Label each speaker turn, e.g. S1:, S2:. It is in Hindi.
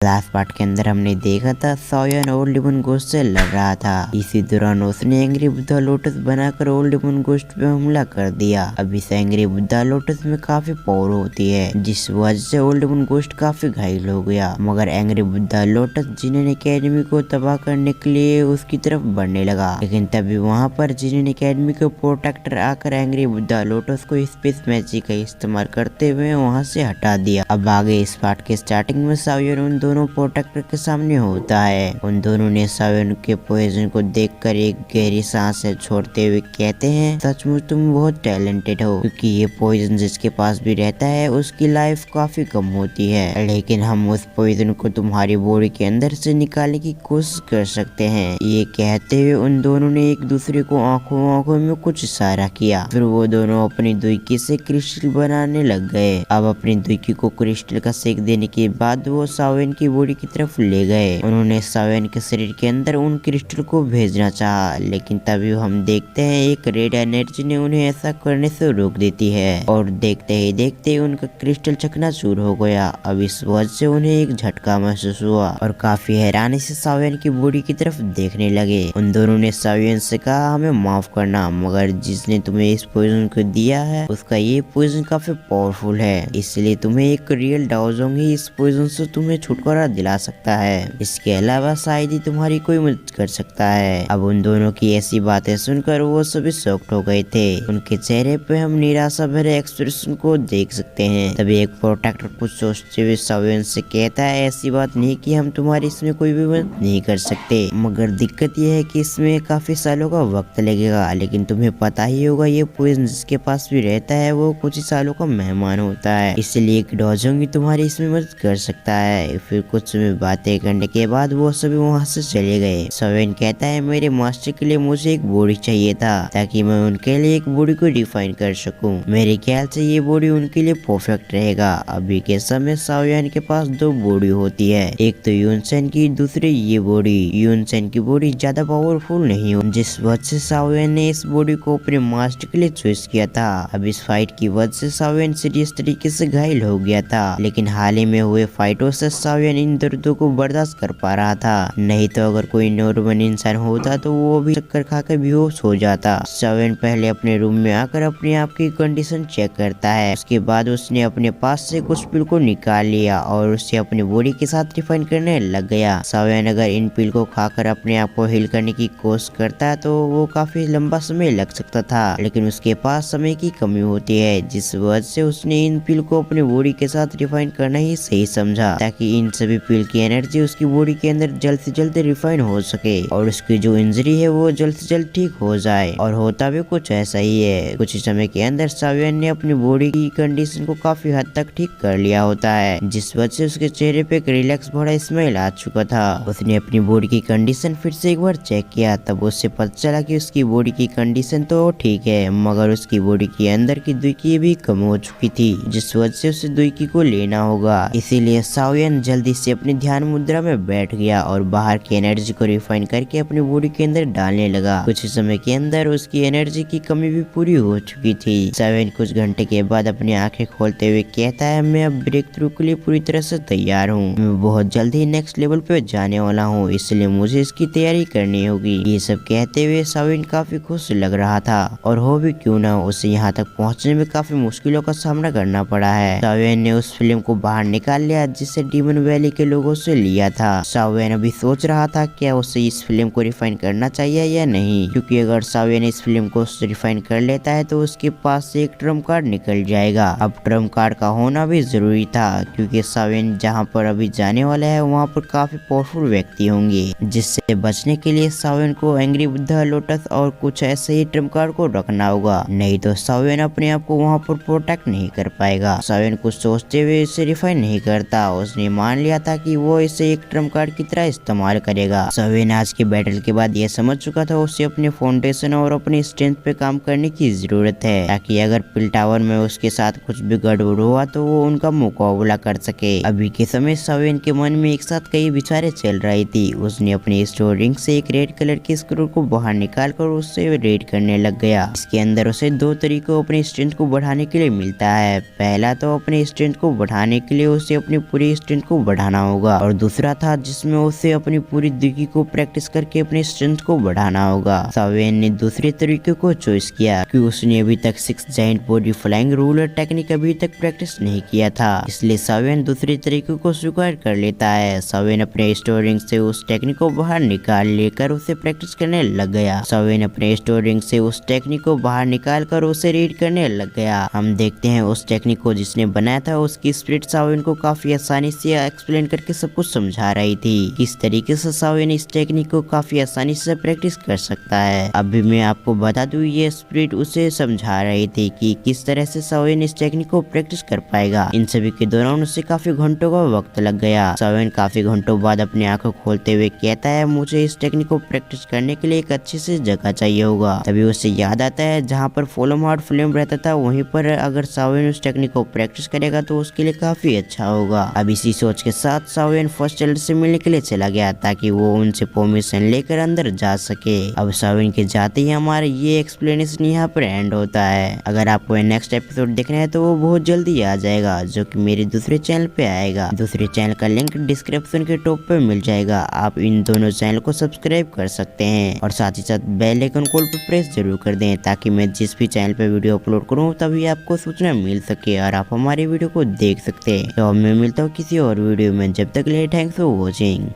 S1: लास्ट पार्ट के अंदर हमने देखा था साओयन ओल्ड डेमन घोस्ट से लड़ रहा था। इसी दौरान उसने एंग्री बुद्धा लोटस बनाकर ओल्ड डेमन घोस्ट पे हमला कर दिया। अब इस एंग्री बुद्धा लोटस में काफी पावर होती है, जिस वजह से ओल्ड डेमन घोस्ट काफी घायल हो गया। मगर एंग्री बुद्धा लोटस जिनेन एकेडमी को तबाह करने के लिए उसकी तरफ बढ़ने लगा, लेकिन तभी वहाँ पर जिनेन एकेडमी के प्रोटेक्टर आकर एंग्री बुद्धा लोटस को स्पेस मैजिक का इस्तेमाल करते हुए वहाँ से हटा दिया। अब आगे इस पार्ट के स्टार्टिंग में साओयन उन दोनों प्रोटेक्टर के सामने होता है। उन दोनों ने साओयन के पोजीशन को देखकर एक गहरी सांस छोड़ते हुए कहते हैं, सचमुच तुम बहुत टैलेंटेड हो, क्योंकि ये पोजीशन जिसके पास भी रहता है उसकी लाइफ काफी कम होती है, लेकिन हम उस पोजीशन को तुम्हारी बॉडी के अंदर से निकालने की कोशिश कर सकते हैं। ये कहते हुए उन दोनों ने एक दूसरे को आंखों में कुछ इशारा किया। फिर वो दोनों अपनी दुईकी से क्रिस्टल बनाने लग गए। अब अपनी दुईकी को क्रिस्टल का सेक देने के बाद वो साओयन की बॉडी की तरफ ले गए। उन्होंने साओयन के शरीर के अंदर उन क्रिस्टल को भेजना चाहा, लेकिन तभी हम देखते हैं एक रेड एनर्जी ने उन्हें ऐसा करने से रोक देती है और देखते ही देखते उनका क्रिस्टल चकनाचूर हो गया। अब इस वजह से उन्हें एक झटका महसूस हुआ और काफी हैरानी से साओयन की बॉडी की तरफ देखने लगे। उन दोनों ने साओयन से कहा, हमें माफ करना, मगर जिसने तुम्हें इस पोजीशन को दिया है उसका ये पोजीशन काफी पावरफुल है, इसलिए तुम्हें एक रियल डाओजोंग ही इस पोजीशन से तुम्हें छुटकारा दिला सकता है। इसके अलावा शायद ही तुम्हारी कोई मदद कर सकता है। अब उन दोनों की ऐसी बातें सुनकर वो सभी शॉक्ड हो गए थे। उनके चेहरे पे हम निराशा भरे एक्सप्रेशन को देख सकते हैं। तभी एक प्रोटेक्टर कुछ सोचते हुए साओयन से कहता है, ऐसी बात नहीं कि हम तुम्हारी इसमें कोई भी मदद नहीं कर सकते, मगर दिक्कत यह है कि इसमें काफी सालों का वक्त लगेगा। लेकिन तुम्हें पता ही होगा ये पोजीशन जिसके पास भी रहता है वो कुछ ही सालों का मेहमान होता है, इसलिए एक डाओजोंग ही तुम्हारी इसमें मदद कर सकता है। फिर कुछ समय बातें करने के बाद वो सभी वहाँ से चले गए। साओयन कहता है, मेरे मास्टर के लिए मुझे एक बॉडी चाहिए था ताकि मैं उनके लिए एक बॉडी को डिफाइन कर सकूं। मेरे ख्याल से ये बॉडी उनके लिए परफेक्ट रहेगा। अभी के समय साओयन के पास दो बॉडी होती है, एक तो यूनसेन की, दूसरी ये बॉडी। यूनसेन की बॉडी ज्यादा पावरफुल नहीं हो, जिस वजह से साओयन ने इस बॉडी को अपने मास्टर के लिए चॉइस किया था। अब इस फाइट की वजह से साओयन सीरियस तरीके से घायल हो गया था, लेकिन हाल ही में हुए फाइटों से साओयन इन दर्दों को बर्दाश्त कर पा रहा था। नहीं तो अगर कोई नॉर्मल इंसान होता तो वो भी चक्कर खाकर बेहोश हो जाता। साओयन पहले अपने रूम में आकर अपने आप की कंडीशन चेक करता है। उसके बाद उसने अपने पास से कुछ पिल को निकाल लिया और उसे अपनी बॉडी के साथ रिफाइन करने लग गया। साओयन अगर इन पिल को खाकर अपने आप को हील करने की कोशिश करता तो वो काफी लंबा समय लग सकता था, लेकिन उसके पास समय की कमी होती है, जिस वजह से उसने इन पिल को अपनी बॉडी के साथ रिफाइन करना ही सही समझा, ताकि इन सभी पिल की एनर्जी उसकी बॉडी के अंदर जल्द से जल्द रिफाइन हो सके और उसकी जो इंजरी है वो जल्द से जल्द ठीक हो जाए। और होता भी कुछ ऐसा ही है। कुछ ही समय के अंदर साओयन ने अपनी बॉडी की कंडीशन को काफी हद तक ठीक कर लिया होता है, जिस वजह से उसके चेहरे पे एक रिलैक्स भरा स्माइल आ चुका था। उसने अपनी बॉडी की कंडीशन फिर से एक बार चेक किया, तब उससे पता चला कि उसकी बॉडी की कंडीशन तो ठीक है, मगर उसकी बॉडी के अंदर की दुईकी भी कम हो चुकी थी, जिस वजह से उसे दुईकी को लेना होगा। इसीलिए साओयन जल्दी से अपनी ध्यान मुद्रा में बैठ गया और बाहर की एनर्जी को रिफाइन करके अपनी बॉडी के अंदर डालने लगा। कुछ समय के अंदर उसकी एनर्जी की कमी भी पूरी हो चुकी थी। साओयन कुछ घंटे के बाद अपनी आंखें खोलते हुए कहता है, मैं अब ब्रेक थ्रू के लिए पूरी तरह से तैयार हूँ। मैं बहुत जल्द ही नेक्स्ट लेवल पे जाने वाला हूँ, इसलिए मुझे इसकी तैयारी करनी होगी। ये सब कहते हुए साओयन काफी खुश लग रहा था, और हो भी क्यों ना, उसे यहाँ तक पहुँचने में काफी मुश्किलों का सामना करना पड़ा है। साओयन ने उस फिल्म को बाहर निकाल लिया जिसे डीमन वैली के लोगों से लिया था। साओयन अभी सोच रहा था क्या उसे इस फिल्म को रिफाइन करना चाहिए या नहीं, क्योंकि अगर साओयन इस फिल्म को रिफाइन कर लेता है तो उसके पास से एक ट्रम्प कार्ड निकल जाएगा। अब ट्रम्प कार्ड का होना भी जरूरी था, क्योंकि साओयन जहाँ पर अभी जाने वाला है वहाँ पर काफी पावरफुल व्यक्ति होंगे, जिससे बचने के लिए साओयन को एंग्री बुद्धा लोटस और कुछ ऐसे ही ट्रम्प कार्ड को रखना होगा, नहीं तो साओयन अपने आप को वहाँ पर प्रोटेक्ट नहीं कर पाएगा। साओयन कुछ सोचते हुए इसे रिफाइन नहीं करता। उसने मान लिया था कि वो इसे एक ट्रम्प कार्ड की तरह इस्तेमाल करेगा। साओयन आज के बैटल के बाद यह समझ चुका था उसे अपने फाउंडेशन और अपनी स्ट्रेंथ पे काम करने की जरूरत है, ताकि अगर पिल टावर में उसके साथ कुछ भी गड़बड़ हुआ तो वो उनका मुकाबला कर सके। अभी के समय साओयन के मन में एक साथ कई विचारें चल रही थी। उसने अपनी स्टोर रिंग से एक रेड कलर की स्क्रू को बाहर निकाल कर उससे रेड करने लग गया। इसके अंदर उसे दो तरीकों अपनी स्ट्रेंथ को बढ़ाने के लिए मिलता है। पहला तो अपनी स्ट्रेंथ को बढ़ाने के लिए उसे अपनी पूरी स्ट्रेंथ को बढ़ाना होगा, और दूसरा था जिसमें उसे अपनी पूरी जिंदगी को प्रैक्टिस करके अपने स्ट्रेंथ को बढ़ाना होगा। सावेन ने दूसरे तरीके को चॉइस किया कि उसने अभी तक 6 giant body flying ruler technique अभी तक प्रैक्टिस नहीं किया था, इसलिए सावेन दूसरे तरीके को स्वीकार कर लेता है। सावेन अपने स्टोरिंग से उस टेक्निक को बाहर निकाल लेकर उसे प्रैक्टिस करने लग गया। सावेन अपने स्टोरिंग से उस टेक्निक को बाहर निकाल कर उसे रीड करने लग गया। हम देखते हैं उस टेक्निक को जिसने बनाया था उसकी स्पिरिट सावेन को काफी आसानी से एक्सप्लेन करके सब कुछ समझा रही थी। किस तरीके से सावेन इस टेक्निक को काफी आसानी से प्रैक्टिस कर सकता है। अभी मैं आपको बता दूं, ये स्पिरिट उसे समझा रही थी कि किस तरह से सावेन इस टेक्निक को प्रैक्टिस कर पाएगा। इन सभी के दौरान उसे काफी घंटों का वक्त लग गया। सावेन काफी घंटों बाद अपनी आंखों खोलते हुए कहता है, मुझे इस टेक्निक को प्रैक्टिस करने के लिए एक अच्छी सी जगह चाहिए होगा। तभी उसे याद आता है जहाँ पर फोलोमार्ट फ्लेम रहता था, वहीं पर अगर सावेन उस टेक्निक को प्रैक्टिस करेगा तो उसके लिए काफी अच्छा होगा। अब इसी सोच के साथ सावेन फर्स्ट एल्डर से मिलने के लिए चला गया ताकि वो उनसे परमिशन लेकर अंदर जा सके। अब सावेन के जाते ही हमारा ये एक्सप्लेनेशन यहाँ पर एंड होता है। अगर आपको नेक्स्ट एपिसोड देखना है तो वो बहुत जल्दी आ जाएगा, जो कि मेरे दूसरे चैनल पे आएगा। दूसरे चैनल का लिंक डिस्क्रिप्शन के टॉप पे मिल जाएगा। आप इन दोनों चैनल को सब्सक्राइब कर सकते हैं और साथ ही साथ बेल आइकन कॉल पे प्रेस जरूर कर दें ताकि मैं जिस भी चैनल पे वीडियो अपलोड करूँ तभी आपको सूचना मिल सके और आप हमारी वीडियो को देख सकते हैं। तो अब मैं मिलता हूँ किसी और वीडियो में, जब तक के लिए थैंक्स फॉर वॉचिंग।